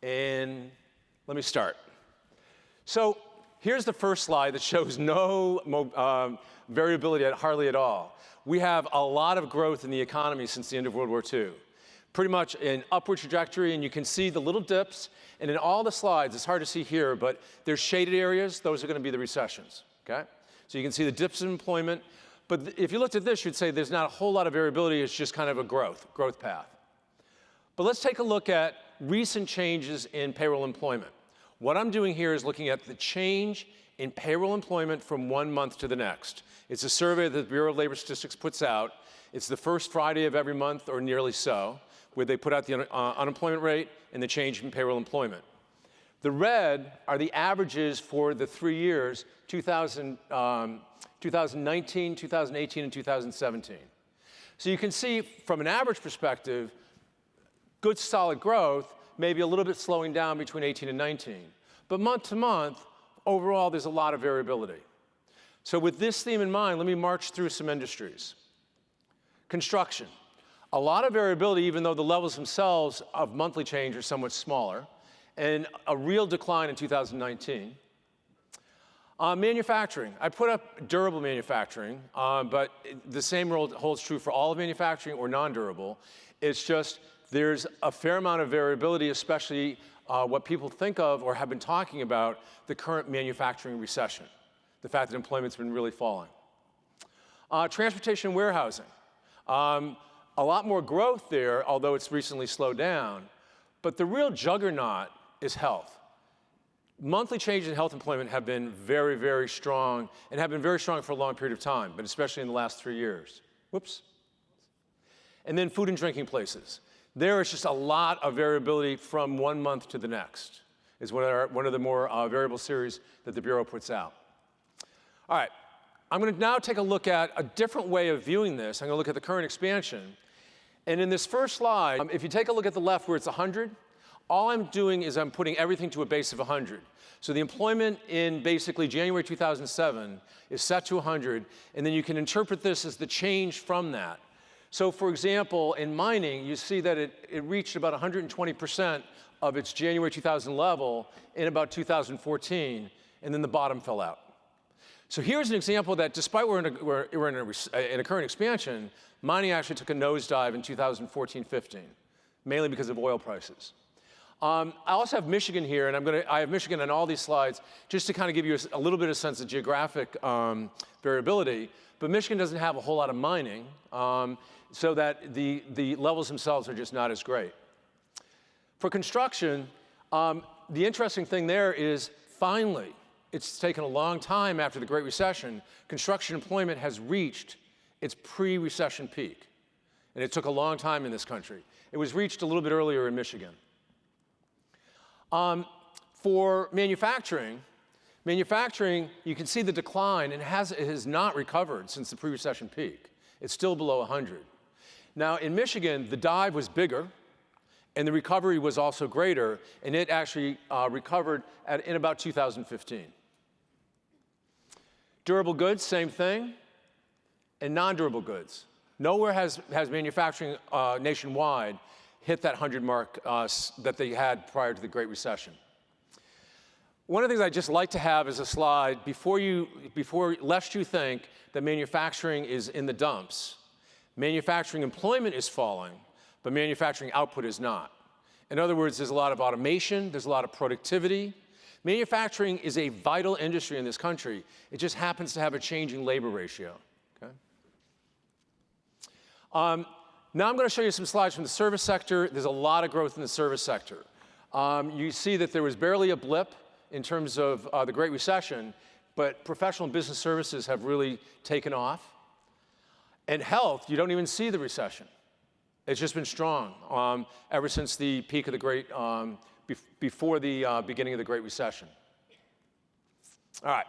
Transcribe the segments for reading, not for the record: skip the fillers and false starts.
And let me start. So here's the first slide that shows no variability hardly at all. We have a lot of growth in the economy since the end of World War II. Pretty much an upward trajectory, and you can see the little dips. And in all the slides, it's hard to see here, but there's shaded areas. Those are going to be the recessions, okay? So you can see the dips in employment. But if you looked at this, you'd say there's not a whole lot of variability. It's just kind of a growth path. But let's take a look at recent changes in payroll employment. What I'm doing here is looking at the change in payroll employment from one month to the next. It's a survey that the Bureau of Labor Statistics puts out. It's the first Friday of every month, or nearly so, where they put out the unemployment rate and the change in payroll employment. The red are the averages for the 3 years, 2019, 2018, and 2017. So you can see from an average perspective, good solid growth, maybe a little bit slowing down between 18 and 19. But month to month, overall, there's a lot of variability. So with this theme in mind, let me march through some industries. Construction. A lot of variability, even though the levels themselves of monthly change are somewhat smaller, and a real decline in 2019. Manufacturing. I put up durable manufacturing, but the same rule holds true for all of manufacturing or non-durable. It's just there's a fair amount of variability, especially what people think of or have been talking about, the current manufacturing recession, the fact that employment's been really falling. Transportation and warehousing. A lot more growth there, although it's recently slowed down. But the real juggernaut is health. Monthly changes in health employment have been very, very strong, and have been very strong for a long period of time, but especially in the last 3 years. Whoops. And then food and drinking places. There is just a lot of variability from one month to the next, is one of the more variable series that the Bureau puts out. All right, I'm going to now take a look at a different way of viewing this. I'm going to look at the current expansion. And in this first slide, if you take a look at the left where it's 100, all I'm doing is I'm putting everything to a base of 100. So the employment in basically January 2007 is set to 100, and then you can interpret this as the change from that. So for example, in mining, you see that it reached about 120% of its January 2000 level in about 2014, and then the bottom fell out. So here's an example that despite we're in a current expansion, mining actually took a nosedive in 2014-15, mainly because of oil prices. I also have Michigan here, and I have Michigan on all these slides just to kind of give you a little bit of sense of geographic variability. But Michigan doesn't have a whole lot of mining, so that the levels themselves are just not as great. For construction, the interesting thing there is finally, it's taken a long time after the Great Recession, construction employment has reached its pre-recession peak. And it took a long time in this country. It was reached a little bit earlier in Michigan. For manufacturing, you can see the decline, and it has not recovered since the pre-recession peak. It's still below 100. Now, in Michigan, the dive was bigger, and the recovery was also greater, and it actually recovered in about 2015. Durable goods, same thing, and non-durable goods. Nowhere has manufacturing nationwide hit that 100 mark that they had prior to the Great Recession. One of the things I just like to have is a slide lest you think that manufacturing is in the dumps. Manufacturing employment is falling, but manufacturing output is not. In other words, there's a lot of automation, there's a lot of productivity. Manufacturing is a vital industry in this country. It just happens to have a changing labor ratio. Okay? Now I'm going to show you some slides from the service sector. There's a lot of growth in the service sector. You see that there was barely a blip in terms of the Great Recession, but professional and business services have really taken off. And health, you don't even see the recession. It's just been strong ever since the peak of the before the beginning of the Great Recession. All right,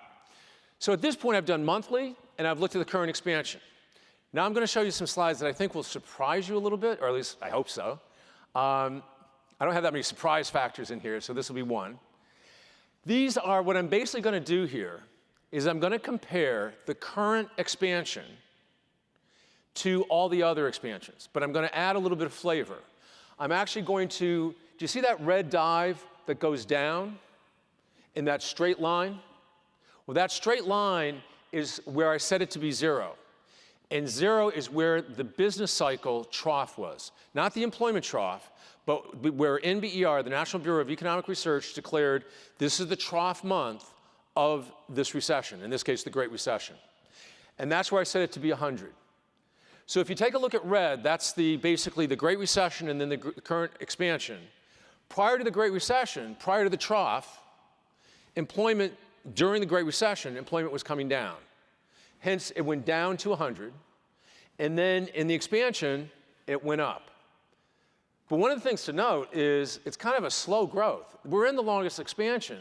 so at this point I've done monthly, and I've looked at the current expansion. Now I'm going to show you some slides that I think will surprise you a little bit, or at least I hope so. I don't have that many surprise factors in here, so this will be one. These are, what I'm basically going to do here is I'm going to compare the current expansion to all the other expansions, but I'm going to add a little bit of flavor. I'm actually going to you see that red dive that goes down in that straight line? Well, that straight line is where I set it to be 0. And 0 is where the business cycle trough was. Not the employment trough, but where NBER, the National Bureau of Economic Research, declared this is the trough month of this recession, in this case, the Great Recession. And that's where I set it to be 100. So if you take a look at red, that's basically the Great Recession and then the current expansion. Prior to the Great Recession, prior to the trough, employment during the Great Recession, employment was coming down. Hence, it went down to 100. And then in the expansion, it went up. But one of the things to note is it's kind of a slow growth. We're in the longest expansion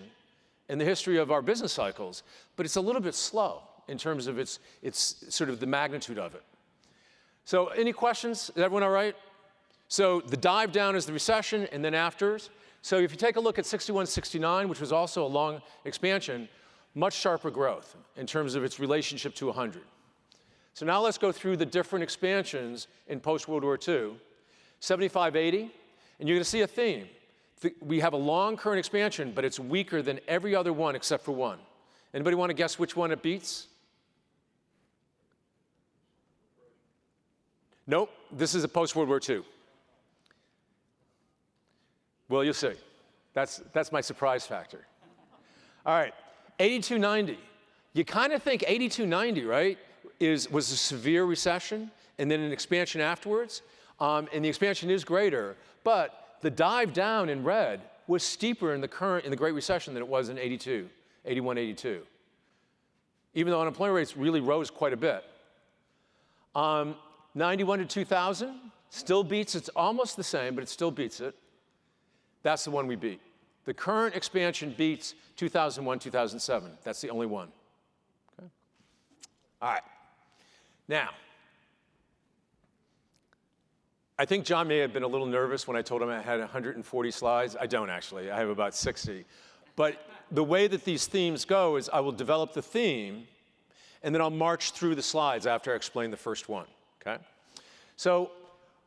in the history of our business cycles, but it's a little bit slow in terms of its sort of the magnitude of it. So any questions? Is everyone all right? So the dive down is the recession and then afters. So if you take a look at 61, 69, which was also a long expansion, much sharper growth in terms of its relationship to 100. So now let's go through the different expansions in post-World War II. 75, 80, and you're going to see a theme. We have a long current expansion, but it's weaker than every other one except for one. Anybody want to guess which one it beats? Nope, this is a post-World War II. Well, you'll see. That's my surprise factor. All right, 82-90. You kind of think 82-90, right, was a severe recession and then an expansion afterwards. And the expansion is greater, but the dive down in red was steeper in the Great Recession than it was in 82, 81, 82. Even though unemployment rates really rose quite a bit. 91 to 2000 still beats, it's almost the same, but it still beats it. That's the one we beat. The current expansion beats 2001, 2007. That's the only one. Okay. All right. Now, I think John may have been a little nervous when I told him I had 140 slides. I don't actually, I have about 60. But the way that these themes go is I will develop the theme and then I'll march through the slides after I explain the first one, okay? So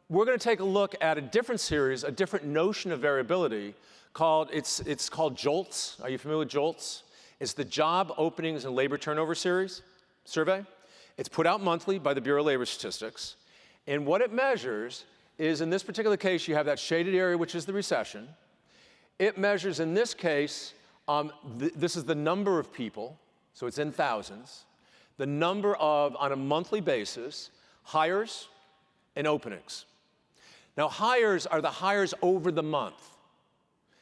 we're gonna take a look at a different series, a different notion of variability called, it's called JOLTS. Are you familiar with JOLTS? It's the Job Openings and Labor Turnover Survey. It's put out monthly by the Bureau of Labor Statistics. And what it measures is, in this particular case, you have that shaded area, which is the recession. It measures, in this case, this is the number of people, so it's in thousands, the number of, on a monthly basis, hires and openings. Now, hires are the hires over the month.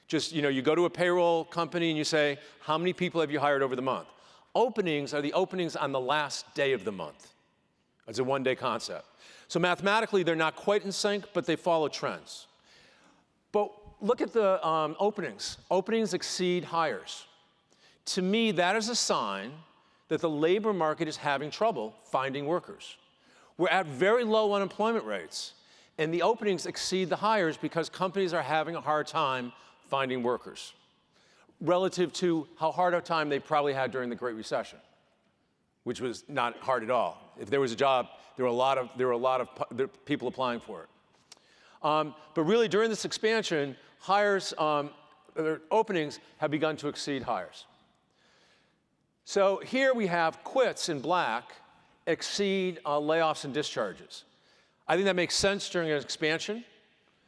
Just, you go to a payroll company and you say, how many people have you hired over the month? Openings are the openings on the last day of the month. It's a one-day concept. So mathematically, they're not quite in sync, but they follow trends. But look at the openings. Openings exceed hires. To me, that is a sign that the labor market is having trouble finding workers. We're at very low unemployment rates, and the openings exceed the hires because companies are having a hard time finding workers relative to how hard a time they probably had during the Great Recession, which was not hard at all. If there was a job, there were a lot of people applying for it. But really, during this expansion, hires, openings have begun to exceed hires. So here we have quits in black exceed layoffs and discharges. I think that makes sense during an expansion.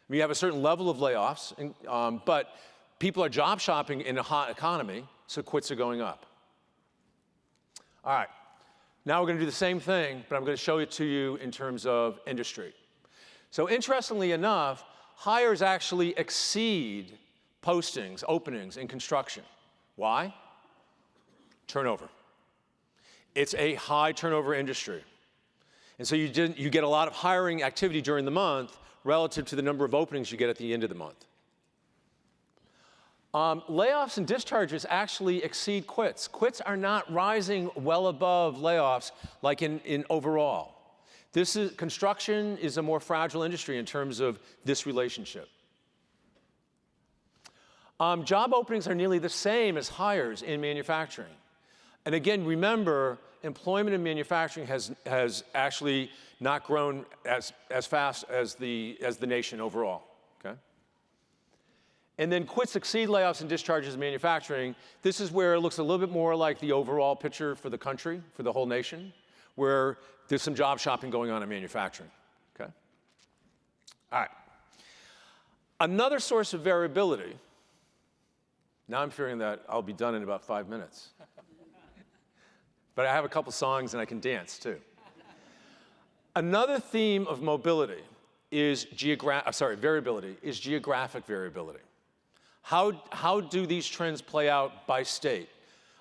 We have a certain level of layoffs, but people are job shopping in a hot economy, so quits are going up. All right. Now we're going to do the same thing, but I'm going to show it to you in terms of industry. So interestingly enough, hires actually exceed postings, openings in construction. Why? Turnover. It's a high turnover industry. And so you get a lot of hiring activity during the month relative to the number of openings you get at the end of the month. Layoffs and discharges actually exceed quits. Quits are not rising well above layoffs like in overall. Construction is a more fragile industry in terms of this relationship. Job openings are nearly the same as hires in manufacturing. And again, remember, employment in manufacturing has actually not grown as fast as the nation overall, okay? And then quits exceed layoffs and discharges in manufacturing. This is where it looks a little bit more like the overall picture for the country, for the whole nation, where there's some job shopping going on in manufacturing, okay? All right. Another source of variability, now I'm fearing that I'll be done in about 5 minutes. But I have a couple songs and I can dance too. Another theme of mobility is variability, is geographic variability. How do these trends play out by state?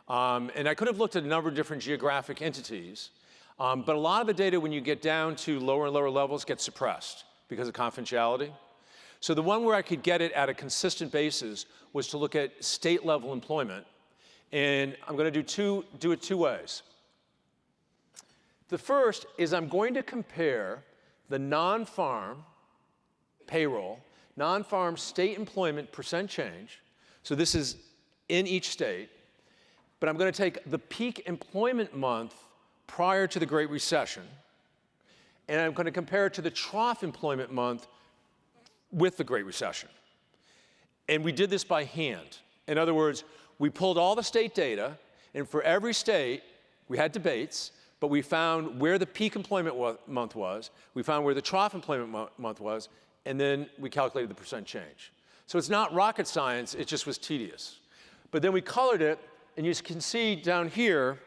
And I could have looked at a number of different geographic entities, but a lot of the data when you get down to lower and lower levels gets suppressed because of confidentiality. So the one where I could get it at a consistent basis was to look at state level employment. And I'm going to do it two ways. The first is I'm going to compare the non-farm payroll, non-farm state employment percent change. So this is in each state. But I'm going to take the peak employment month prior to the Great Recession, and I'm going to compare it to the trough employment month with the Great Recession. And we did this by hand. In other words, we pulled all the state data, and for every state, we had debates, but we found where the peak employment month was, we found where the trough employment month was, and then we calculated the percent change. So it's not rocket science, it just was tedious. But then we colored it, and you can see down here,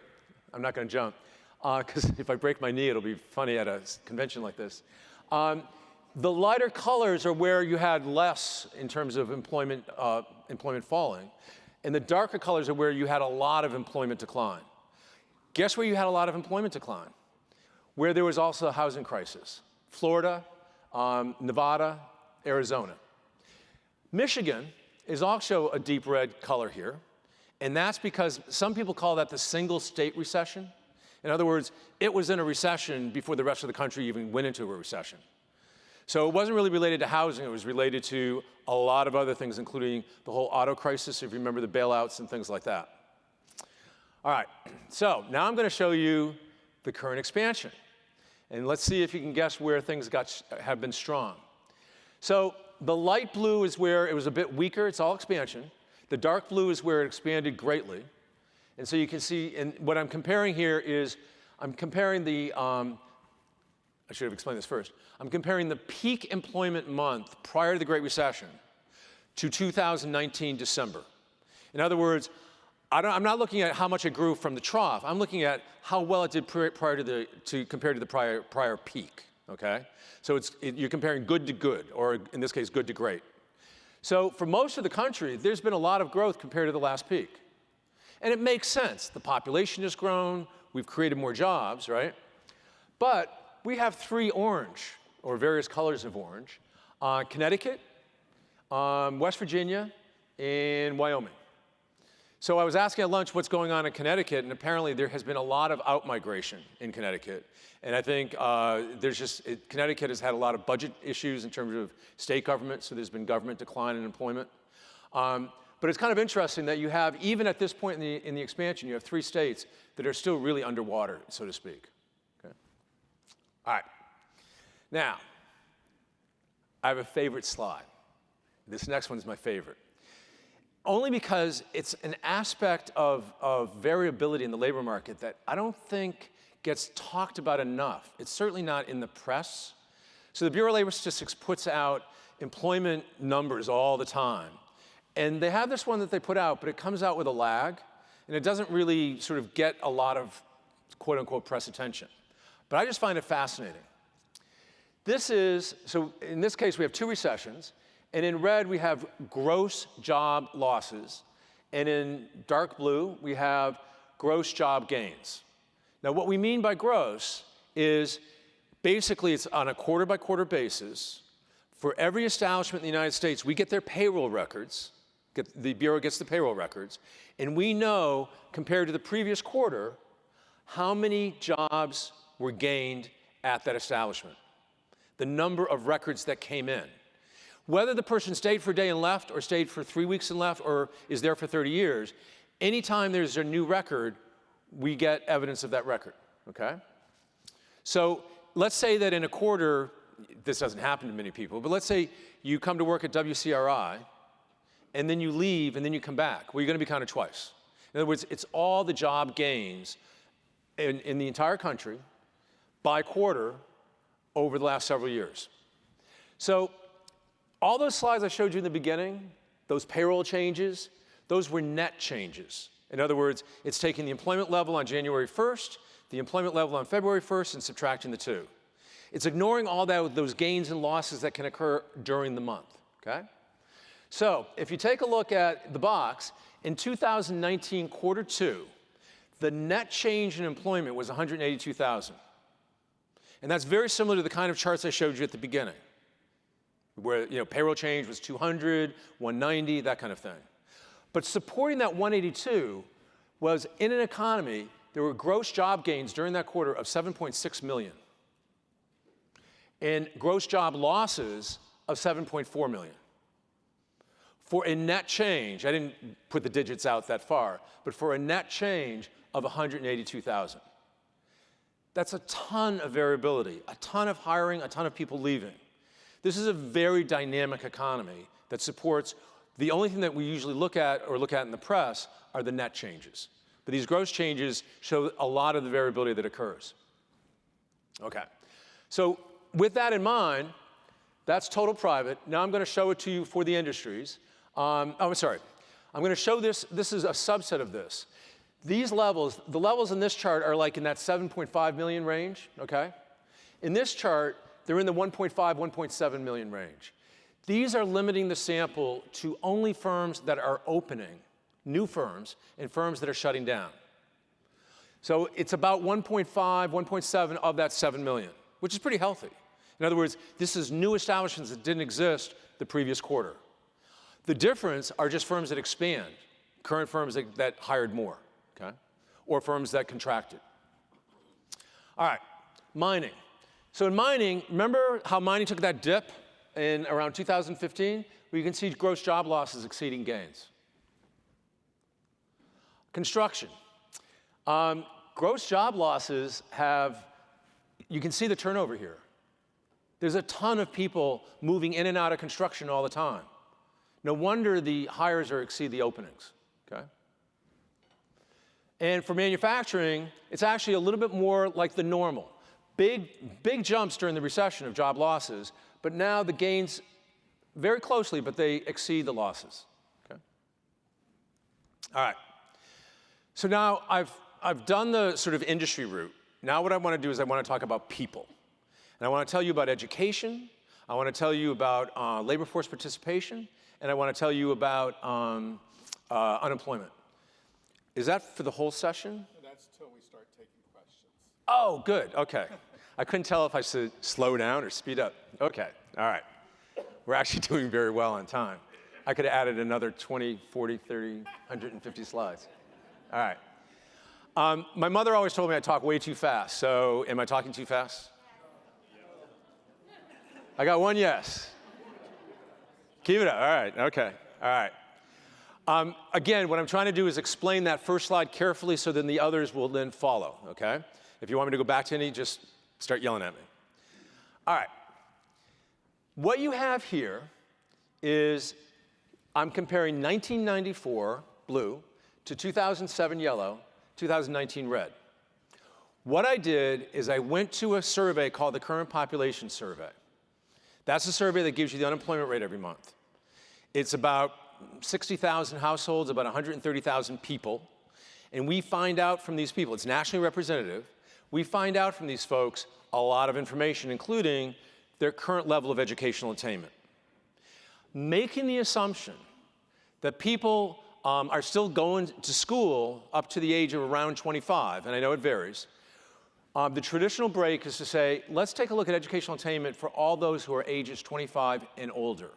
I'm not going to jump, because if I break my knee, it'll be funny at a convention like this. The lighter colors are where you had less in terms of employment falling, and the darker colors are where you had a lot of employment decline. Guess where you had a lot of employment decline? Where there was also a housing crisis. Florida, Nevada, Arizona. Michigan is also a deep red color here, and that's because some people call that the single state recession. In other words, it was in a recession before the rest of the country even went into a recession. So it wasn't really related to housing, it was related to a lot of other things, including the whole auto crisis, if you remember the bailouts and things like that. All right, so now I'm going to show you the current expansion. And let's see if you can guess where things have been strong. So the light blue is where it was a bit weaker, it's all expansion. The dark blue is where it expanded greatly. And so you can see, and what I'm comparing here is, I'm comparing the, I should have explained this first. I'm comparing the peak employment month prior to the Great Recession to 2019 December. In other words, I'm not looking at how much it grew from the trough. I'm looking at how well it did compared to the prior peak, okay? So you're comparing good to good, or in this case, good to great. So for most of the country, there's been a lot of growth compared to the last peak. And it makes sense. The population has grown. We've created more jobs, right? But we have 3 orange, or various colors of orange. Connecticut, West Virginia, and Wyoming. So I was asking at lunch what's going on in Connecticut, and apparently there has been a lot of out-migration in Connecticut. And I think Connecticut has had a lot of budget issues in terms of state government, so there's been government decline in employment. But it's kind of interesting that you have, even at this point in the expansion, you have 3 states that are still really underwater, so to speak. Okay? All right. Now, I have a favorite slide. This next one is my favorite. Only because it's an aspect of variability in the labor market that I don't think gets talked about enough. It's certainly not in the press. So the Bureau of Labor Statistics puts out employment numbers all the time. And they have this one that they put out, but it comes out with a lag, and it doesn't really sort of get a lot of quote-unquote press attention. But I just find it fascinating. So in this case, we have 2 recessions. And in red, we have gross job losses. And in dark blue, we have gross job gains. Now, what we mean by gross is basically it's on a quarter-by-quarter basis. For every establishment in the United States, we get their payroll records. The Bureau gets the payroll records. And we know, compared to the previous quarter, how many jobs were gained at that establishment. The number of records that came in. Whether the person stayed for a day and left, or stayed for 3 weeks and left, or is there for 30 years, anytime there's a new record, we get evidence of that record, okay? So let's say that in a quarter, this doesn't happen to many people, but let's say you come to work at WCRI, and then you leave, and then you come back. Well, you're going to be counted twice. In other words, it's all the job gains in the entire country by quarter over the last several years. So all those slides I showed you in the beginning, those payroll changes, those were net changes. In other words, it's taking the employment level on January 1st, the employment level on February 1st, and subtracting the two. It's ignoring all that, those gains and losses that can occur during the month, okay? So if you take a look at the box, in 2019 quarter two, the net change in employment was 182,000. And that's very similar to the kind of charts I showed you at the beginning, where payroll change was 200, 190, that kind of thing. But supporting that 182 was, in an economy, there were gross job gains during that quarter of 7.6 million. And gross job losses of 7.4 million. For a net change, I didn't put the digits out that far, but for a net change of 182,000. That's a ton of variability, a ton of hiring, a ton of people leaving. This is a very dynamic economy that supports, the only thing that we usually look at in the press are the net changes. But these gross changes show a lot of the variability that occurs. Okay, so with that in mind, that's total private. Now I'm going to show it to you for the industries. I'm sorry. I'm going to show this. This is a subset of this. These levels, the levels in this chart are like in that 7.5 million range, okay? In this chart, they're in the 1.5, 1.7 million range. These are limiting the sample to only firms that are opening, new firms, and firms that are shutting down. So it's about 1.5, 1.7 of that 7 million, which is pretty healthy. In other words, this is new establishments that didn't exist the previous quarter. The difference are just firms that expand, current firms that hired more, okay? Or firms that contracted. All right, mining. So in mining, remember how mining took that dip in around 2015? Where you can see gross job losses exceeding gains. Construction. Gross job losses you can see the turnover here. There's a ton of people moving in and out of construction all the time. No wonder the hires exceed the openings, okay? And for manufacturing, it's actually a little bit more like the normal. Big jumps during the recession of job losses, but now the gains very closely, but they exceed the losses, okay? All right. So now I've done the sort of industry route. Now what I want to do is I want to talk about people. And I want to tell you about education. I want to tell you about labor force participation. And I want to tell you about unemployment. Is that for the whole session? No, that's till we start taking questions. Oh, good. Okay. I couldn't tell if I should slow down or speed up. Okay. All right. We're actually doing very well on time. I could have added another 20, 40, 30, 150 slides. All right. My mother always told me I talk way too fast. So am I talking too fast? I got one yes. Keep it up. All right. Okay. All right. Again, what I'm trying to do is explain that first slide carefully so then the others will then follow, okay? If you want me to go back to any, just start yelling at me. All right. What you have here is I'm comparing 1994, blue, to 2007, yellow, 2019, red. What I did is I went to a survey called the Current Population Survey. That's a survey that gives you the unemployment rate every month. It's about 60,000 households, about 130,000 people. And we find out from these people, it's nationally representative, we find out from these folks a lot of information, including their current level of educational attainment. Making the assumption that people are still going to school up to the age of around 25, and I know it varies, the traditional break is to say, let's take a look at educational attainment for all those who are ages 25 and older.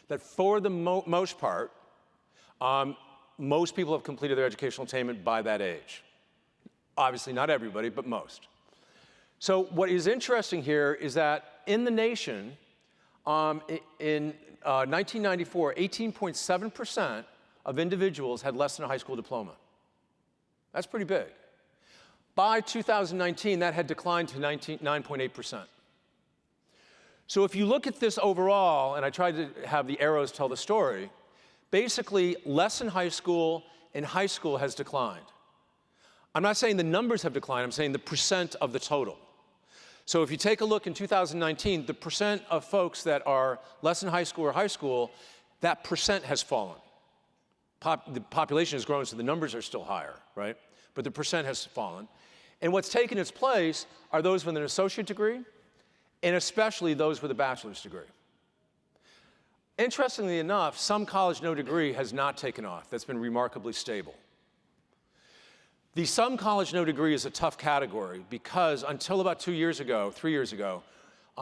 That for the most part, most people have completed their educational attainment by that age. Obviously not everybody, but most. So what is interesting here is that in the nation, in 1994, 18.7% of individuals had less than a high school diploma. That's pretty big. By 2019, that had declined to 9.8%. So if you look at this overall, and I tried to have the arrows tell the story, Basically, less in high school and high school has declined. I'm not saying the numbers have declined, I'm saying the percent of the total. So if you take a look in 2019, the percent of folks that are less in high school or high school, that percent has fallen. The population has grown, so the numbers are still higher, right? But the percent has fallen. And what's taken its place are those with an associate degree, and especially those with a bachelor's degree. Interestingly enough, some college no degree has not taken off. That's been remarkably stable. The some college no degree is a tough category because until about 3 years ago,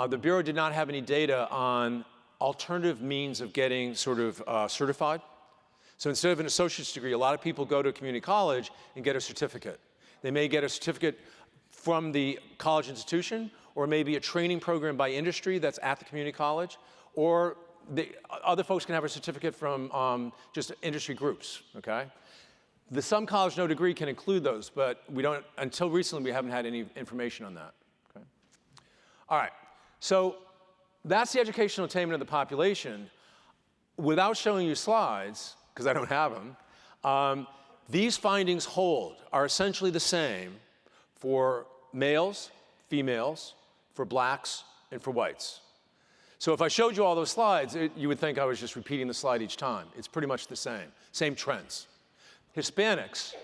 the Bureau did not have any data on alternative means of getting sort of certified. So instead of an associate's degree, a lot of people go to a community college and get a certificate. They may get a certificate from the college institution, or maybe a training program by industry that's at the community college, or other folks can have a certificate from just industry groups, okay? The some college no degree can include those, but we don't, until recently, we haven't had any information on that, okay? All right, so that's the educational attainment of the population. Without showing you slides, because I don't have them, these findings are essentially the same for males, females, for blacks, and for whites. So if I showed you all those slides, you would think I was just repeating the slide each time. It's pretty much the same trends. Hispanics,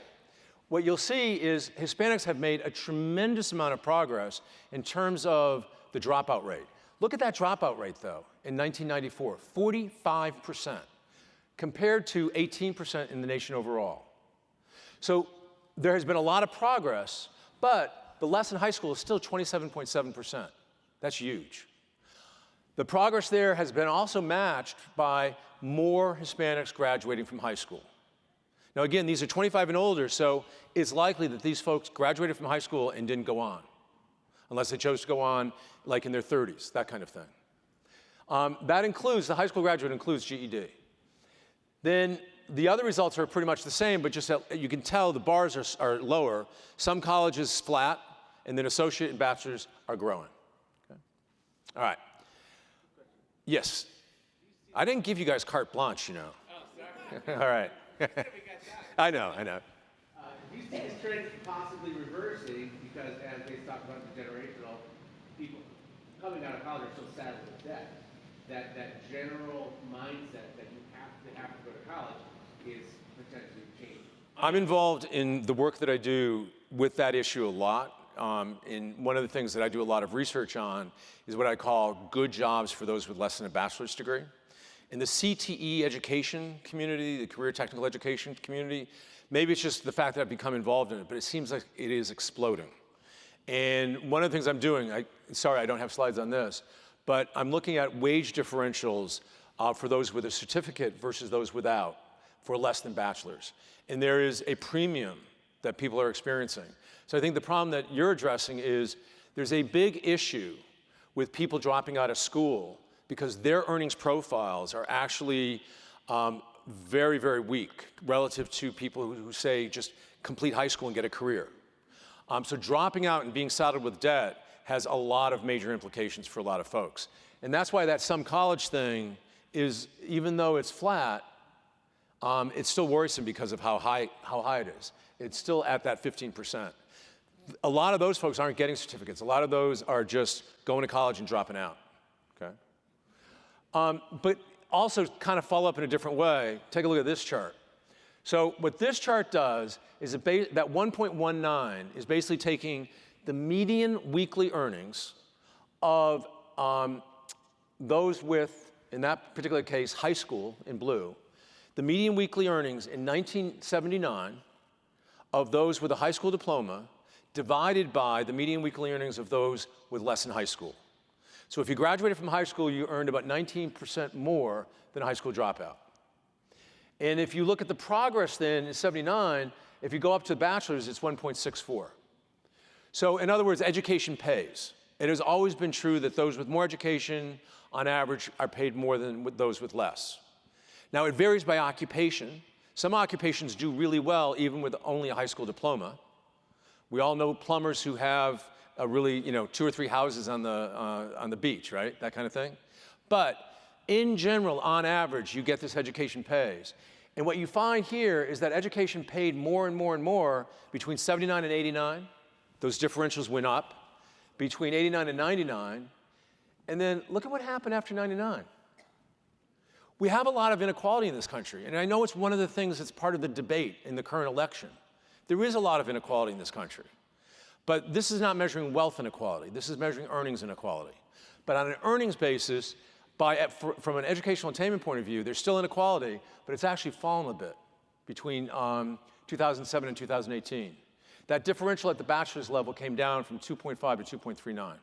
what you'll see is Hispanics have made a tremendous amount of progress in terms of the dropout rate. Look at that dropout rate, though, in 1994, 45%, compared to 18% in the nation overall. So there has been a lot of progress, but the less in high school is still 27.7%. That's huge. The progress there has been also matched by more Hispanics graduating from high school. Now again, these are 25 and older, so it's likely that these folks graduated from high school and didn't go on, unless they chose to go on like in their 30s, that kind of thing. That includes, the high school graduate includes GED. Then the other results are pretty much the same, but just you can tell the bars are lower. Some colleges flat, and then associate and bachelor's are growing. Okay. All right. Yes. I didn't give you guys carte blanche, you know. Oh, sorry. All right. I know. Do you see this trend possibly reversing because, as they talk about the generational, people coming out of college are so saddled with debt, that general mindset that you have to go to college is potentially changing? I'm involved in the work that I do with that issue a lot. And one of the things that I do a lot of research on is what I call good jobs for those with less than a bachelor's degree. In the CTE education community, the career technical education community, maybe it's just the fact that I've become involved in it, but it seems like it is exploding. And one of the things I'm doing, sorry I don't have slides on this, but I'm looking at wage differentials for those with a certificate versus those without for less than bachelor's. And there is a premium that people are experiencing. So I think the problem that you're addressing is there's a big issue with people dropping out of school because their earnings profiles are actually very, very weak relative to people who say just complete high school and get a career. So dropping out and being saddled with debt has a lot of major implications for a lot of folks. And that's why that some college thing is, even though it's flat, it's still worrisome because of how high it is. It's still at that 15%. A lot of those folks aren't getting certificates. A lot of those are just going to college and dropping out, okay? But also kind of follow up in a different way. Take a look at this chart. So what this chart does is that 1.19 is basically taking the median weekly earnings of those with, in that particular case, high school in blue, the median weekly earnings in 1979 of those with a high school diploma divided by the median weekly earnings of those with less than high school. So if you graduated from high school, you earned about 19% more than a high school dropout. And if you look at the progress then in 79, if you go up to bachelor's, it's 1.64. So in other words, education pays. It has always been true that those with more education, on average, are paid more than those with less. Now, it varies by occupation. Some occupations do really well even with only a high school diploma. We all know plumbers who have really, 2 or 3 houses on the beach, right? That kind of thing. But in general, on average, you get this education pays. And what you find here is that education paid more and more and more between 79 and 89. Those differentials went up. Between 89 and 99. And then look at what happened after 99. We have a lot of inequality in this country. And I know it's one of the things that's part of the debate in the current election. There is a lot of inequality in this country. But this is not measuring wealth inequality. This is measuring earnings inequality. But on an earnings basis, from an educational attainment point of view, there's still inequality, but it's actually fallen a bit between 2007 and 2018. That differential at the bachelor's level came down from 2.5 to 2.39.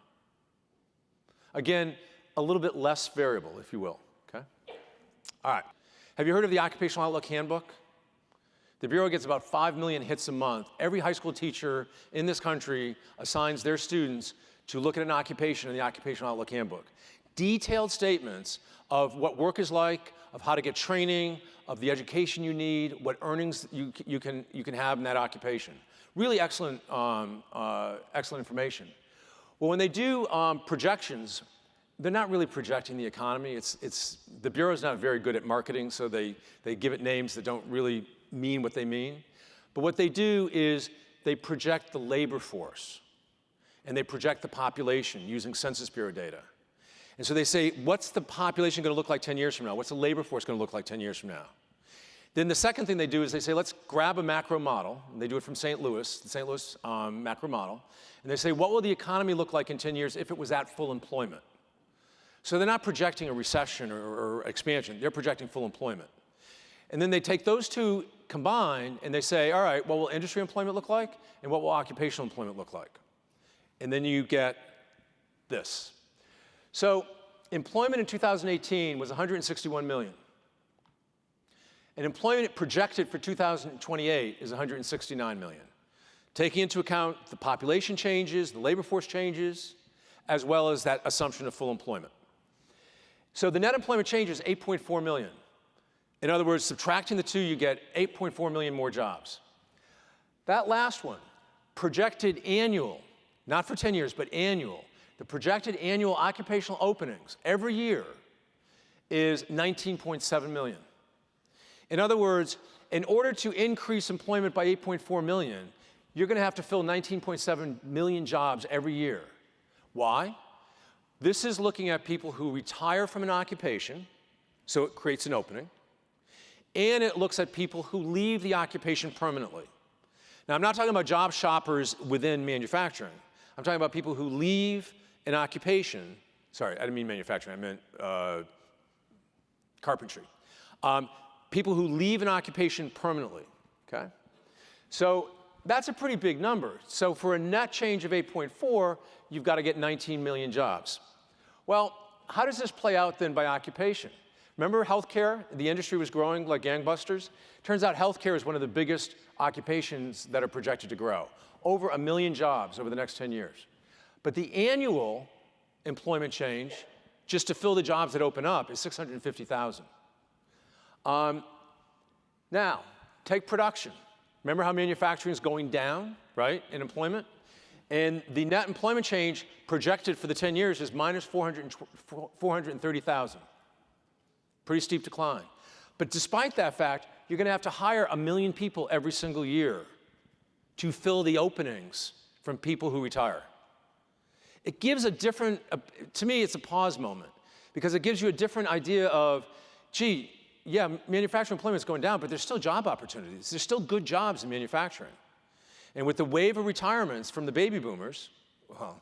Again, a little bit less variable, if you will, okay? All right. Have you heard of the Occupational Outlook Handbook? The Bureau gets about 5 million hits a month. Every high school teacher in this country assigns their students to look at an occupation in the Occupational Outlook Handbook. Detailed statements of what work is like, of how to get training, of the education you need, what earnings you can have in that occupation. Really excellent, excellent information. Well, when they do projections, they're not really projecting the economy. The Bureau's not very good at marketing, so they give it names that don't really mean what they mean. But what they do is they project the labor force, and they project the population using Census Bureau data. And so they say, what's the population going to look like 10 years from now? What's the labor force going to look like 10 years from now? Then the second thing they do is they say, let's grab a macro model. And they do it from St. Louis, the St. Louis macro model. And they say, what will the economy look like in 10 years if it was at full employment? So they're not projecting a recession or expansion. They're projecting full employment. And then they take those two combined and they say, all right, what will industry employment look like? And what will occupational employment look like? And then you get this. So employment in 2018 was 161 million. And employment projected for 2028 is 169 million, taking into account the population changes, the labor force changes, as well as that assumption of full employment. So the net employment change is 8.4 million. In other words, subtracting the two, you get 8.4 million more jobs. That last one, projected annual, not for 10 years, but annual, the projected annual occupational openings every year is 19.7 million. In other words, in order to increase employment by 8.4 million, you're going to have to fill 19.7 million jobs every year. Why? This is looking at people who retire from an occupation, so it creates an opening, and it looks at people who leave the occupation permanently. Now, I'm not talking about job shoppers within manufacturing. I'm talking about people who leave an occupation. Sorry, I didn't mean manufacturing, I meant carpentry. People who leave an occupation permanently, okay? So that's a pretty big number. So for a net change of 8.4, you've got to get 19 million jobs. Well, how does this play out then by occupation? Remember healthcare? The industry was growing like gangbusters. Turns out healthcare is one of the biggest occupations that are projected to grow. Over 1 million jobs over the next 10 years. But the annual employment change, just to fill the jobs that open up, is 650,000. Now, take production. Remember how manufacturing is going down, right, in employment? And the net employment change projected for the 10 years is minus 430,000. Pretty steep decline. But despite that fact, you're going to have to hire 1 million people every single year to fill the openings from people who retire. It gives a different, to me, it's a pause moment, because it gives you a different idea of, gee, yeah, manufacturing employment is going down, but there's still job opportunities. There's still good jobs in manufacturing. And with the wave of retirements from the baby boomers, well,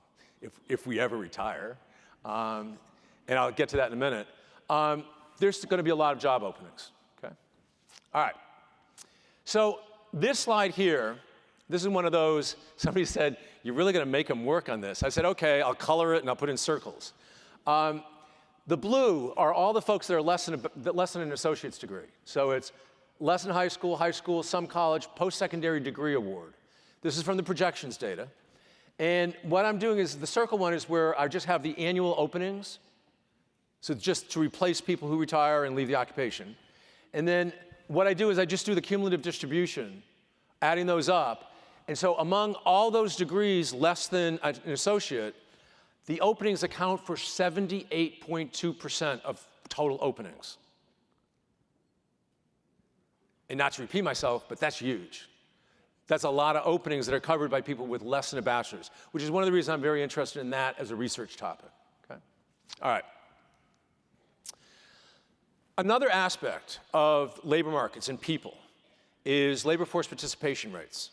if we ever retire, and I'll get to that in a minute, there's going to be a lot of job openings, okay? All right. So this slide here, this is one of those, somebody said, you're really going to make them work on this. I said, okay, I'll color it and I'll put in circles. The blue are all the folks that are less than an associate's degree. So it's less than high school, some college, post-secondary degree award. This is from the projections data. And what I'm doing is, the circle one is where I just have the annual openings. So just to replace people who retire and leave the occupation. And then what I do is I just do the cumulative distribution, adding those up. And so among all those degrees less than an associate, the openings account for 78.2% of total openings. And not to repeat myself, but that's huge. That's a lot of openings that are covered by people with less than a bachelor's, which is one of the reasons I'm very interested in that as a research topic. Okay? All right. Another aspect of labor markets and people is labor force participation rates.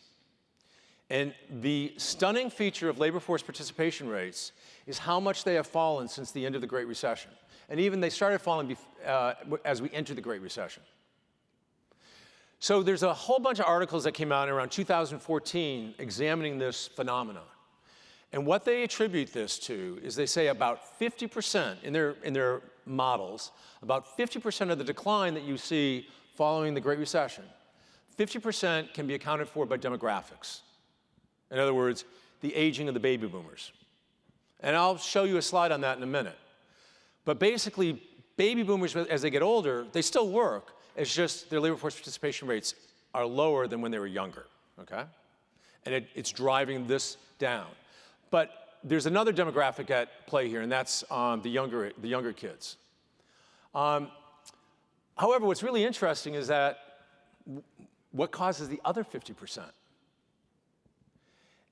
And the stunning feature of labor force participation rates is how much they have fallen since the end of the Great Recession. And even they started falling as we entered the Great Recession. So there's a whole bunch of articles that came out around 2014 examining this phenomenon. And what they attribute this to is they say about 50% in their models, about 50% of the decline that you see following the Great Recession, 50% can be accounted for by demographics. In other words, the aging of the baby boomers. And I'll show you a slide on that in a minute. But basically, baby boomers, as they get older, they still work. It's just their labor force participation rates are lower than when they were younger, okay? And it's driving this down. But there's another demographic at play here, and that's the younger kids. However, what's really interesting is that what causes the other 50%?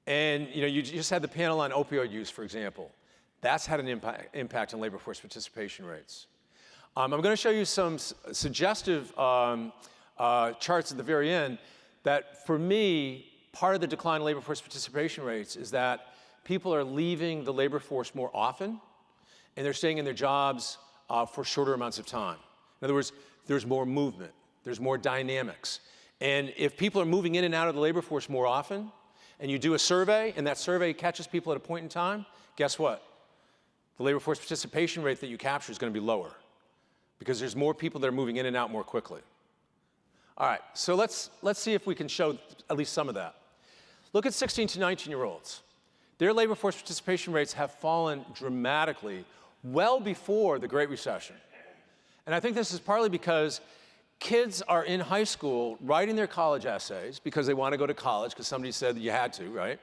And you just had the panel on opioid use, for example. That's had an impact on labor force participation rates. I'm going to show you some suggestive charts at the very end that, for me, part of the decline in labor force participation rates is that people are leaving the labor force more often, and they're staying in their jobs for shorter amounts of time. In other words, there's more movement, there's more dynamics. And if people are moving in and out of the labor force more often, and you do a survey, and that survey catches people at a point in time, guess what? The labor force participation rate that you capture is going to be lower because there's more people that are moving in and out more quickly. All right, so let's see if we can show at least some of that. Look at 16 to 19-year-olds. Their labor force participation rates have fallen dramatically well before the Great Recession. And I think this is partly because kids are in high school writing their college essays because they want to go to college because somebody said that you had to, right?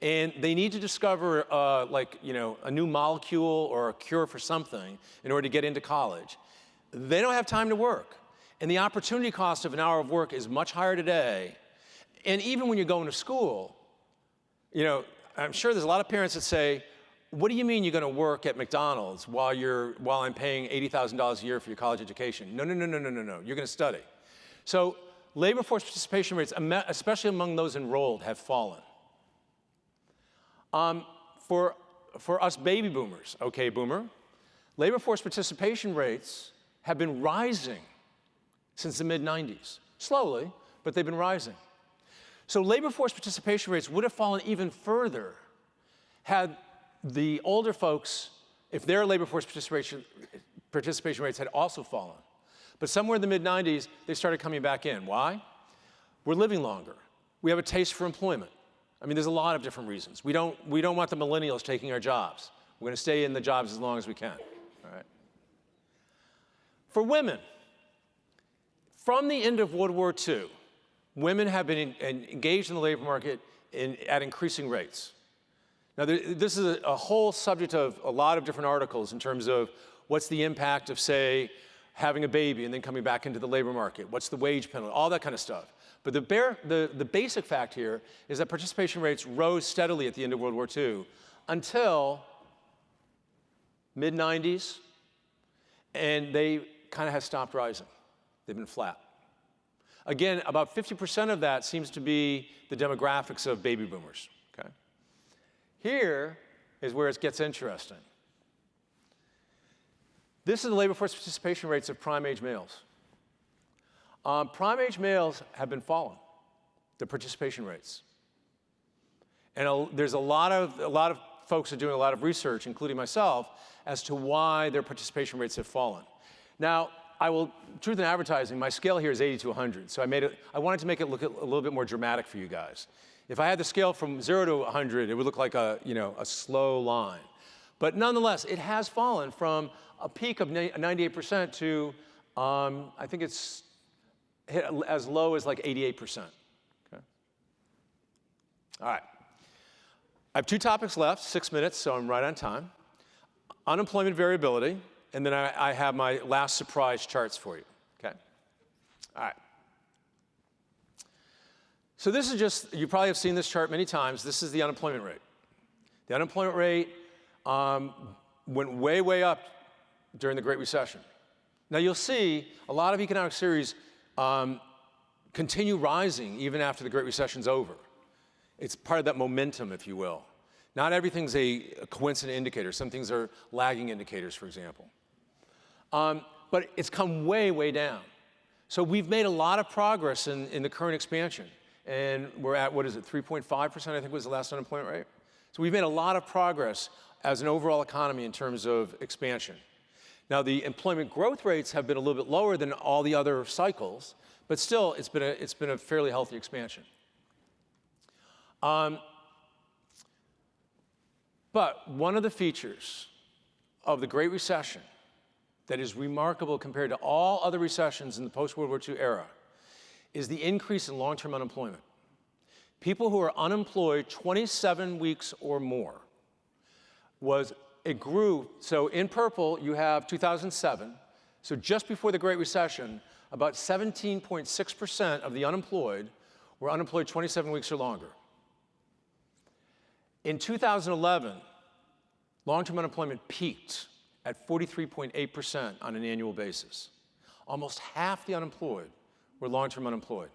And they need to discover a new molecule or a cure for something in order to get into college. They don't have time to work. And the opportunity cost of an hour of work is much higher today. And even when you're going to school, I'm sure there's a lot of parents that say, what do you mean you're going to work at McDonald's while I'm paying $80,000 a year for your college education? No. You're going to study. So labor force participation rates, especially among those enrolled, have fallen. For us baby boomers, okay, boomer, labor force participation rates have been rising since the mid-90s. Slowly, but they've been rising. So labor force participation rates would have fallen even further had the older folks, if their labor force participation rates had also fallen. But somewhere in the mid-90s, they started coming back in. Why? We're living longer. We have a taste for employment. I mean, there's a lot of different reasons. We don't want the millennials taking our jobs. We're going to stay in the jobs as long as we can. All right. For women, from the end of World War II, women have been engaged in the labor market at increasing rates. Now, this is a whole subject of a lot of different articles in terms of what's the impact of, say, having a baby and then coming back into the labor market. What's the wage penalty? All that kind of stuff. But the basic fact here is that participation rates rose steadily at the end of World War II until mid-90s, and they kind of have stopped rising. They've been flat. Again, about 50% of that seems to be the demographics of baby boomers. Okay? Here is where it gets interesting. This is the labor force participation rates of prime-age males. Prime-age males have been falling, the participation rates. And there's a lot of folks are doing a lot of research, including myself, as to why their participation rates have fallen. Now, truth in advertising, my scale here is 80 to 100, so I wanted to make it look a little bit more dramatic for you guys. If I had the scale from 0 to 100, it would look like a slow line. But nonetheless, it has fallen from a peak of 98% to, I think it's hit as low as like 88%. Okay? All right. I have 2 topics left, 6 minutes, so I'm right on time. Unemployment variability, and then I have my last surprise charts for you, okay? All right. So this is just, you probably have seen this chart many times. This is the unemployment rate. The unemployment rate went way, way up during the Great Recession. Now you'll see a lot of economic theories continue rising even after the Great Recession's over. It's part of that momentum, if you will. Not everything's a coincident indicator. Some things are lagging indicators, for example. But it's come way, way down. So we've made a lot of progress in the current expansion. And we're at, what is it, 3.5%, I think was the last unemployment rate? So we've made a lot of progress as an overall economy in terms of expansion. Now, the employment growth rates have been a little bit lower than all the other cycles, but still, it's been a fairly healthy expansion. But one of the features of the Great Recession that is remarkable compared to all other recessions in the post-World War II era is the increase in long-term unemployment. People who are unemployed 27 weeks or more it grew. So in purple, you have 2007. So just before the Great Recession, about 17.6% of the unemployed were unemployed 27 weeks or longer. In 2011, long-term unemployment peaked at 43.8% on an annual basis. Almost half the unemployed were long-term unemployed.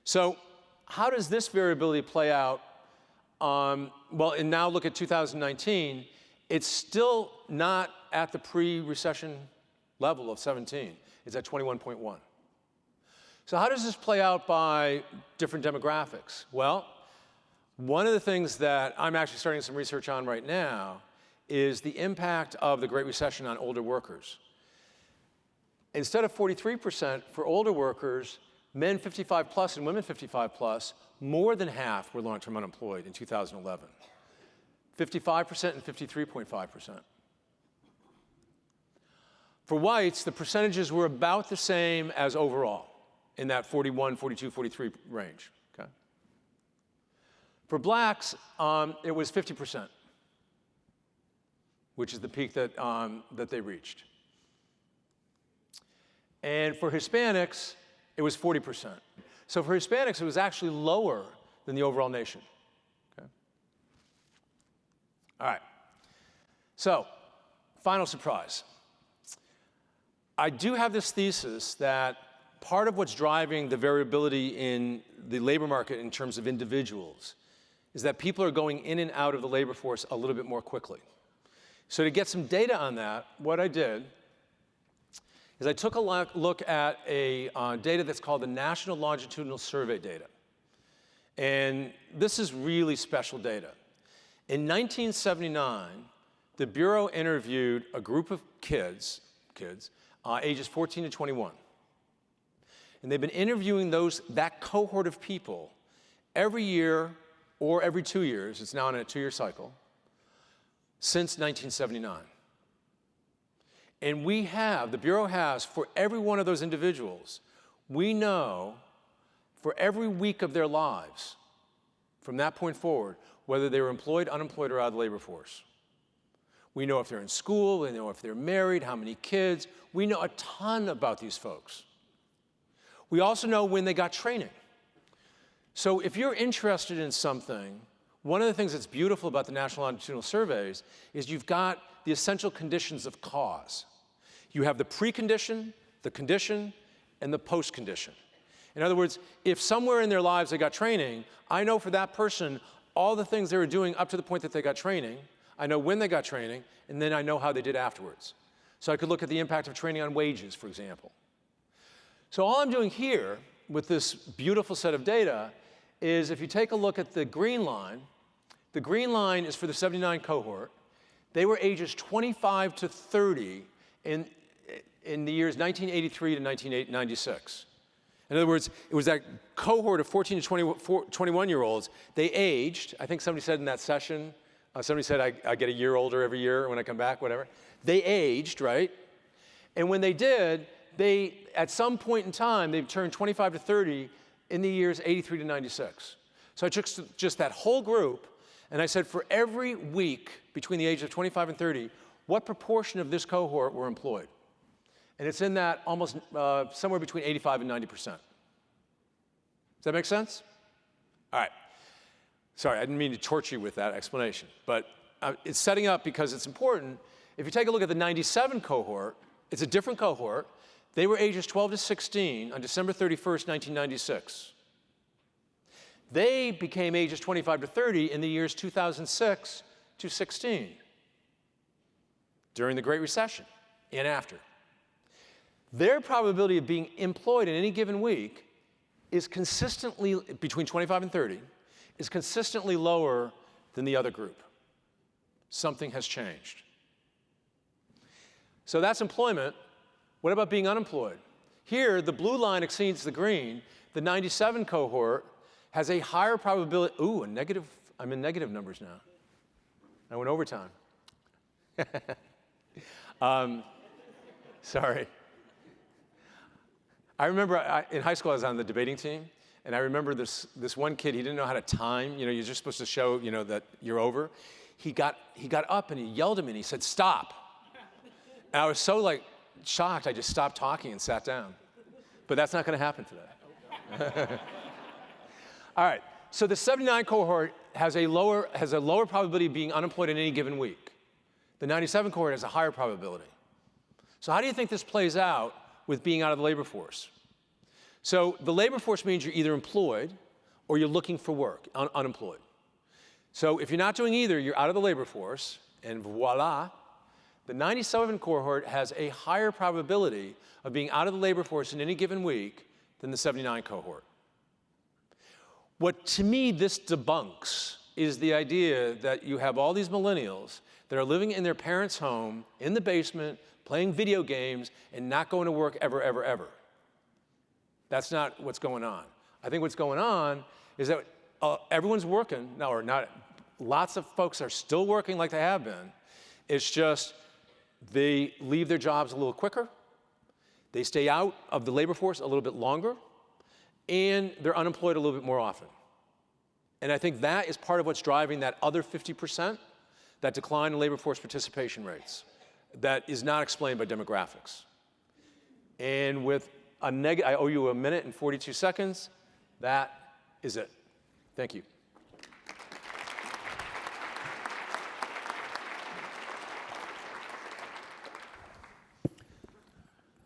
So how does this variability play out? Well, and now look at 2019. It's still not at the pre-recession level of 17. It's at 21.1. So how does this play out by different demographics? Well, one of the things that I'm actually starting some research on right now is the impact of the Great Recession on older workers. Instead of 43% for older workers, men 55 plus and women 55 plus, more than half were long-term unemployed in 2011. 55% and 53.5%. For whites, the percentages were about the same as overall in that 41, 42, 43 range. Okay? For blacks, it was 50%, which is the peak that they reached. And for Hispanics, it was 40%. So for Hispanics, it was actually lower than the overall nation. Okay? All right. So, final surprise. I do have this thesis that part of what's driving the variability in the labor market in terms of individuals is that people are going in and out of the labor force a little bit more quickly. So to get some data on that, what I did is I took a look at data that's called the National Longitudinal Survey data. And this is really special data. In 1979, the Bureau interviewed a group of kids ages 14 to 21. And they've been interviewing that cohort of people every year or every 2 years, it's now in a 2-year cycle, since 1979. And the Bureau has, for every one of those individuals, we know for every week of their lives, from that point forward, whether they were employed, unemployed, or out of the labor force. We know if they're in school, we know if they're married, how many kids. We know a ton about these folks. We also know when they got training. So if you're interested in something, one of the things that's beautiful about the National Longitudinal Surveys is you've got the essential conditions of cause. You have the precondition, the condition, and the post-condition. In other words, if somewhere in their lives they got training, I know for that person all the things they were doing up to the point that they got training, I know when they got training, and then I know how they did afterwards. So I could look at the impact of training on wages, for example. So all I'm doing here with this beautiful set of data is if you take a look at the green line is for the 79 cohort. They were ages 25 to 30 in the years 1983 to 1996. In other words, it was that cohort of 14 to 21-year-olds. They aged. I think somebody said in that session, somebody said I get a year older every year when I come back, whatever. They aged, right? And when they did, at some point in time, they turned 25 to 30 in the years 83 to 96. So I took just that whole group, and I said for every week between the ages of 25 and 30, what proportion of this cohort were employed? And it's in that almost somewhere between 85 and 90%. Does that make sense? All right. Sorry, I didn't mean to torture you with that explanation, but it's setting up because it's important. If you take a look at the 97 cohort, it's a different cohort. They were ages 12 to 16 on December 31st, 1996. They became ages 25 to 30 in the years 2006 to 16, during the Great Recession and after. Their probability of being employed in any given week is consistently, between 25 and 30, is consistently lower than the other group. Something has changed. So that's employment. What about being unemployed? Here, the blue line exceeds the green. The 97 cohort has a higher probability. Ooh, I'm in negative numbers now. I went overtime. Sorry. I remember in high school I was on the debating team, and I remember this one kid, he didn't know how to time. You know, you're just supposed to show, you know, that you're over. He got up and he yelled at me and he said, "Stop." And I was so like shocked, I just stopped talking and sat down. But that's not going to happen today. All right, so the 79 cohort has a lower probability of being unemployed in any given week. The 97 cohort has a higher probability. So how do you think this plays out with being out of the labor force? So the labor force means you're either employed or you're looking for work, unemployed. So if you're not doing either, you're out of the labor force, and voila, the 97 cohort has a higher probability of being out of the labor force in any given week than the 79 cohort. What, to me, this debunks is the idea that you have all these millennials that are living in their parents' home, in the basement, playing video games, and not going to work ever, ever, ever. That's not what's going on. I think what's going on is that everyone's working, no, or not, lots of folks are still working like they have been. It's just they leave their jobs a little quicker, they stay out of the labor force a little bit longer, and they're unemployed a little bit more often. And I think that is part of what's driving that other 50%, that decline in labor force participation rates, that is not explained by demographics. And with I owe you 1 minute and 42 seconds. That is it. Thank you.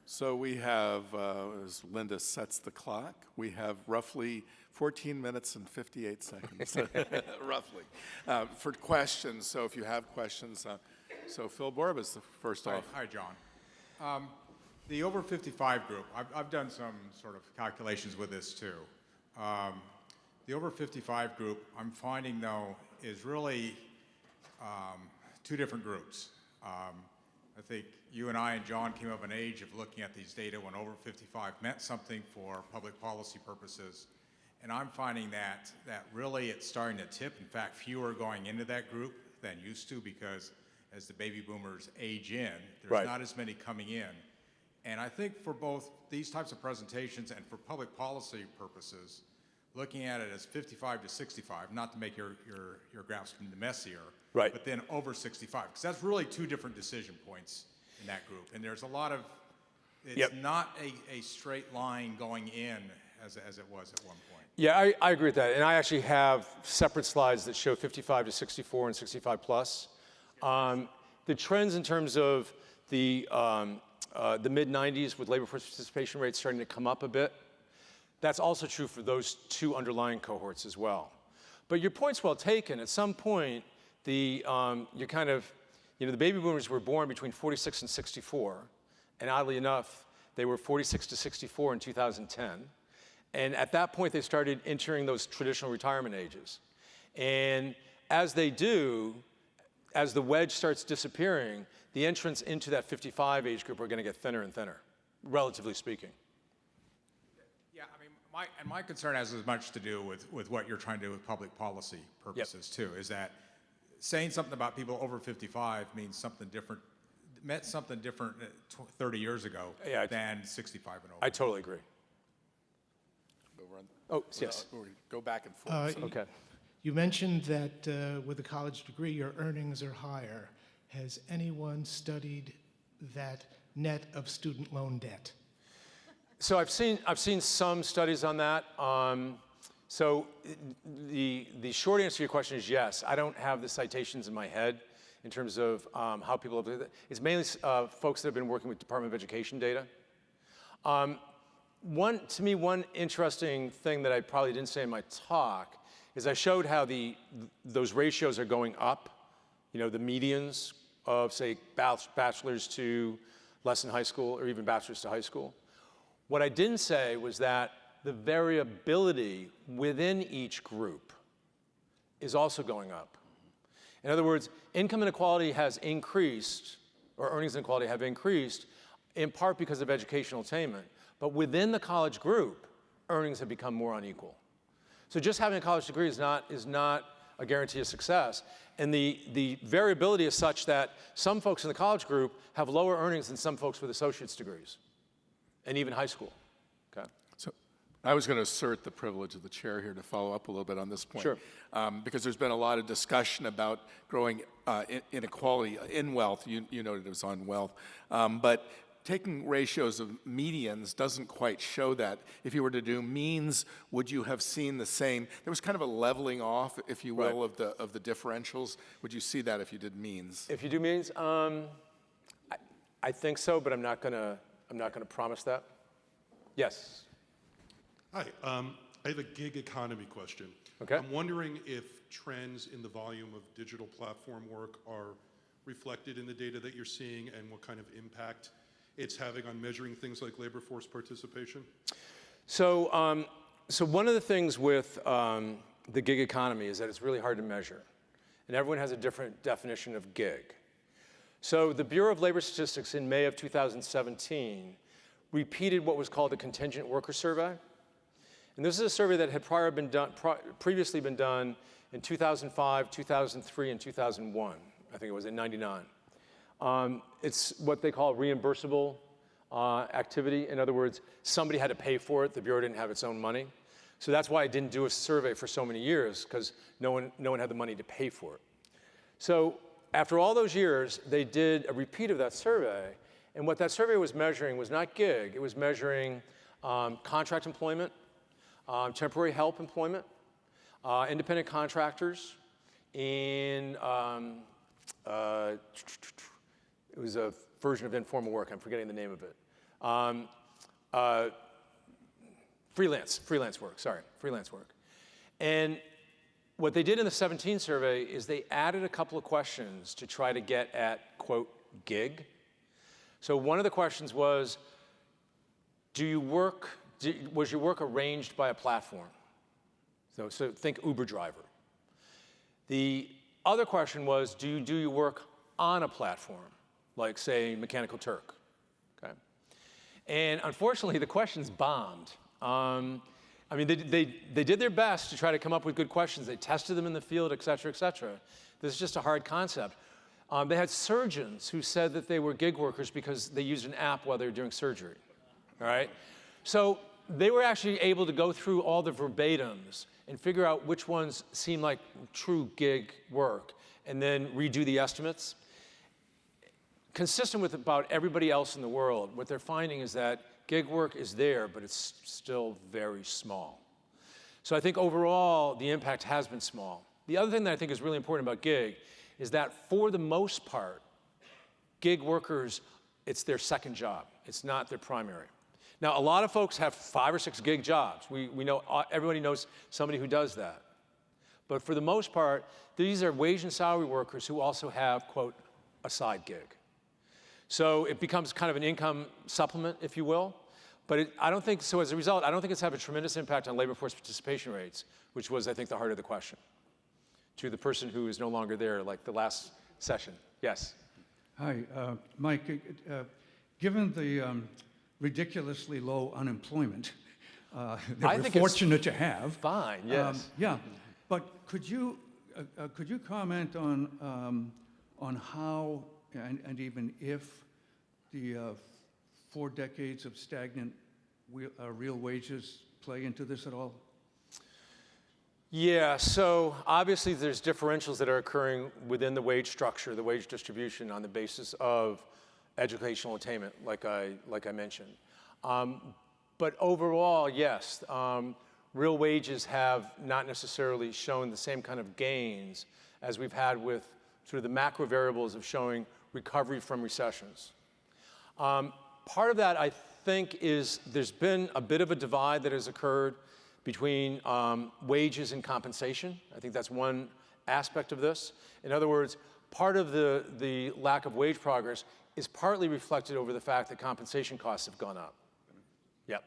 So we have, as Linda sets the clock, we have roughly 14 minutes and 58 seconds, roughly, for questions. So if you have questions, so Phil Borb is the first off. Hi, John. The over 55 group, I've done some sort of calculations with this too. The over 55 group, I'm finding though, is really two different groups. I think you and I and John came of an age of looking at these data when over 55 meant something for public policy purposes. And I'm finding that really it's starting to tip. In fact, fewer are going into that group than used to, because as the baby boomers age in, there's not as many coming in. And I think for both these types of presentations and for public policy purposes, looking at it as 55 to 65, not to make your graphs messier, but then over 65, because that's really two different decision points in that group. And there's a lot of, it's not a straight line going in as it was at one point. Yeah, I agree with that. And I actually have separate slides that show 55 to 64 and 65 plus. The trends in terms of the mid-90s with labor force participation rates starting to come up a bit, that's also true for those two underlying cohorts as well. But your point's well taken. At some point, the baby boomers were born between 46 and 64, and oddly enough, they were 46 to 64 in 2010. And at that point, they started entering those traditional retirement ages. And as they do, as the wedge starts disappearing, the entrants into that 55 age group are going to get thinner and thinner, relatively speaking. Yeah, I mean, my concern has as much to do with what you're trying to do with public policy purposes too, is that saying something about people over 55 means something different, meant something different 30 years ago than 65 and over. I totally agree. Yes. Go back and forth. Okay. You mentioned that with a college degree, your earnings are higher. has anyone studied that net of student loan debt? So I've seen some studies on that. So the short answer to your question is yes. I don't have the citations in my head in terms of how people have. It's mainly folks that have been working with Department of Education data. To me, one interesting thing that I probably didn't say in my talk is I showed how those ratios are going up. You know, the medians of, say, bachelors to less than high school, or even bachelors to high school. What I didn't say was that the variability within each group is also going up. In other words, income inequality has increased, or earnings inequality have increased, in part because of educational attainment. But within the college group, earnings have become more unequal. So just having a college degree is not a guarantee of success. And the variability is such that some folks in the college group have lower earnings than some folks with associate's degrees, and even high school. Okay? So I was going to assert the privilege of the chair here to follow up a little bit on this point. Sure. Because there's been a lot of discussion about growing inequality in wealth. You noted it was on wealth. But taking ratios of medians doesn't quite show that. If you were to do means, would you have seen the same? There was kind of a leveling off, if you will, Right. of the differentials. Would you see that if you did means? If you do means, I think so, but I'm not gonna promise that. Yes. Hi, I have a gig economy question. Okay. I'm wondering if trends in the volume of digital platform work are reflected in the data that you're seeing, and what kind of impact it's having on measuring things like labor force participation? So, so one of the things with the gig economy is that it's really hard to measure, and everyone has a different definition of gig. So the Bureau of Labor Statistics in May of 2017 repeated what was called the Contingent Worker Survey. And this is a survey that had previously been done in 2005, 2003, and 2001. I think it was in '99. It's what they call reimbursable activity. In other words, somebody had to pay for it. The Bureau didn't have its own money. So that's why it didn't do a survey for so many years, because no one had the money to pay for it. So after all those years, they did a repeat of that survey. And what that survey was measuring was not gig. It was measuring contract employment, temporary help employment, independent contractors, and it was a version of informal work. I'm forgetting the name of it. Freelance work. And what they did in the 17 survey is they added a couple of questions to try to get at, quote, gig. So one of the questions was, was your work arranged by a platform? So think Uber driver. The other question was, do you do your work on a platform, like, say, Mechanical Turk? Okay. And unfortunately, the questions bombed. I mean, they did their best to try to come up with good questions. They tested them in the field, et cetera, et cetera. This is just a hard concept. They had surgeons who said that they were gig workers because they used an app while they were doing surgery, all right? So they were actually able to go through all the verbatims and figure out which ones seemed like true gig work, and then redo the estimates. Consistent with about everybody else in the world, what they're finding is that gig work is there, but it's still very small. So I think overall, the impact has been small. The other thing that I think is really important about gig is that for the most part, gig workers, it's their second job. It's not their primary. Now, a lot of folks have 5 or 6 gig jobs. We know, everybody knows somebody who does that. But for the most part, these are wage and salary workers who also have, quote, a side gig. So it becomes kind of an income supplement, if you will. But I don't think, so as a result, I don't think it's had a tremendous impact on labor force participation rates, which was, I think, the heart of the question. To the person who is no longer there, like the last session. Yes? Hi, Mike. Given the ridiculously low unemployment that we're fortunate to have. Fine, yes. Yeah, but could you comment on how and even if the 4 decades of stagnant real wages play into this at all? Yeah, so obviously there's differentials that are occurring within the wage structure, the wage distribution on the basis of educational attainment, like I mentioned. But overall, yes, real wages have not necessarily shown the same kind of gains as we've had with sort of the macro variables of showing recovery from recessions. Part of that, I think, is there's been a bit of a divide that has occurred between wages and compensation. I think that's one aspect of this. In other words, part of the lack of wage progress is partly reflected over the fact that compensation costs have gone up. Yep.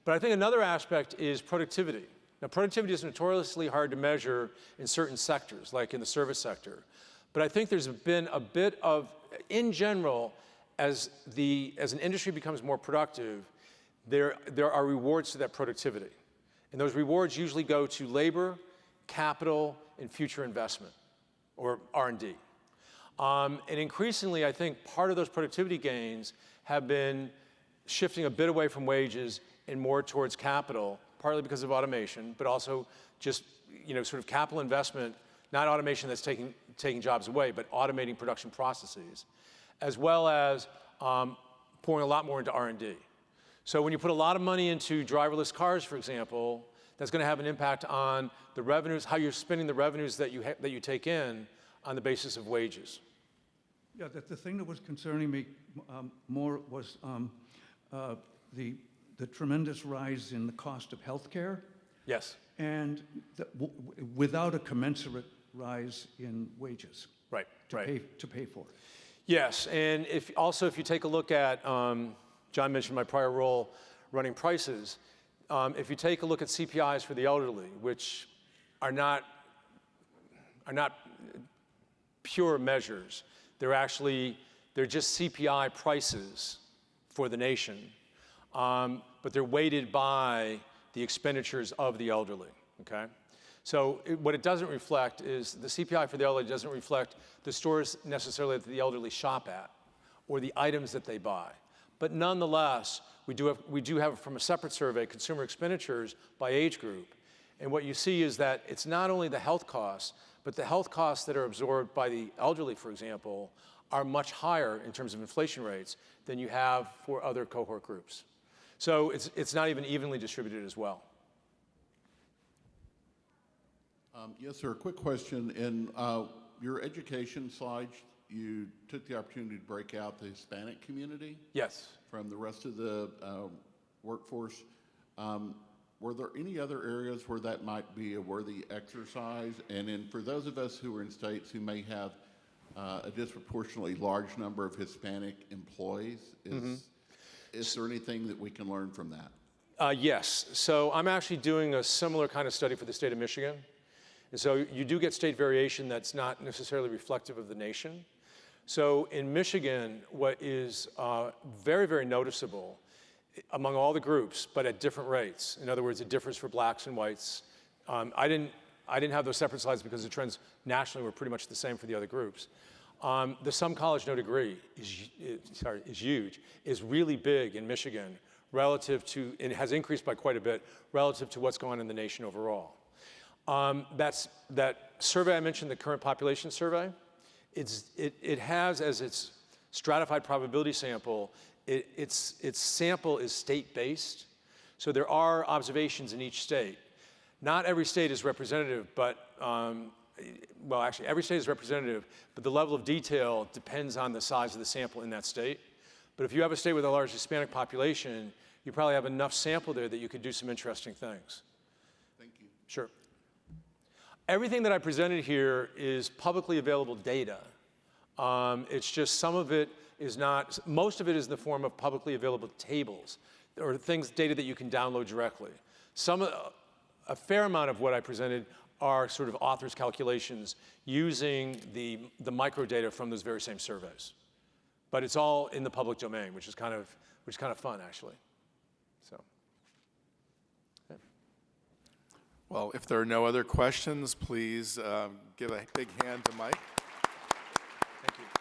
But I think another aspect is productivity. Now, productivity is notoriously hard to measure in certain sectors, like in the service sector. But I think there's been a bit of, in general, as an industry becomes more productive, there are rewards to that productivity. And those rewards usually go to labor, capital, and future investment, or R&D. And increasingly, I think part of those productivity gains have been shifting a bit away from wages and more towards capital, partly because of automation, but also just sort of capital investment, not automation that's taking jobs away, but automating production processes, as well as pouring a lot more into R&D. So when you put a lot of money into driverless cars, for example, that's going to have an impact on the revenues, how you're spending the revenues that you take in on the basis of wages. Yeah, the thing that was concerning me more was the tremendous rise in the cost of healthcare. Yes. And without a commensurate rise in wages. Right, to pay for it. Yes, and if you take a look at, John mentioned my prior role running prices, if you take a look at CPIs for the elderly, which are not pure measures, they're just CPI prices for the nation, but they're weighted by the expenditures of the elderly, okay? So what it doesn't reflect is the CPI for the elderly doesn't reflect the stores necessarily that the elderly shop at or the items that they buy. But nonetheless, we do have from a separate survey consumer expenditures by age group. And what you see is that it's not only the health costs, but the health costs that are absorbed by the elderly, for example, are much higher in terms of inflation rates than you have for other cohort groups. So it's not even evenly distributed as well. Yes, sir. A quick question. In your education slides, you took the opportunity to break out the Hispanic community. Yes. From the rest of the workforce. Were there any other areas where that might be a worthy exercise? And then for those of us who are in states who may have a disproportionately large number of Hispanic employees, is there anything that we can learn from that? Yes. So I'm actually doing a similar kind of study for the state of Michigan. And so you do get state variation that's not necessarily reflective of the nation. So in Michigan, what is very, very noticeable among all the groups, but at different rates. In other words, it differs for blacks and whites. I didn't have those separate slides because the trends nationally were pretty much the same for the other groups. The some college no degree is huge, is really big in Michigan relative to, and has increased by quite a bit relative to what's going on in the nation overall. That survey I mentioned, the current population survey, it has as its stratified probability sample, its sample is state-based. So there are observations in each state. Not every state is representative, but, well, actually, every state is representative, but the level of detail depends on the size of the sample in that state. But if you have a state with a large Hispanic population, you probably have enough sample there that you could do some interesting things. Thank you. Sure. Everything that I presented here is publicly available data. It's just some of it is not, most of it is in the form of publicly available tables or data that you can download directly. A fair amount of what I presented are sort of authors' calculations using the microdata from those very same surveys. But it's all in the public domain, which is kind of fun, actually. So. Yeah. Well, if there are no other questions, please give a big hand to Mike. Thank you.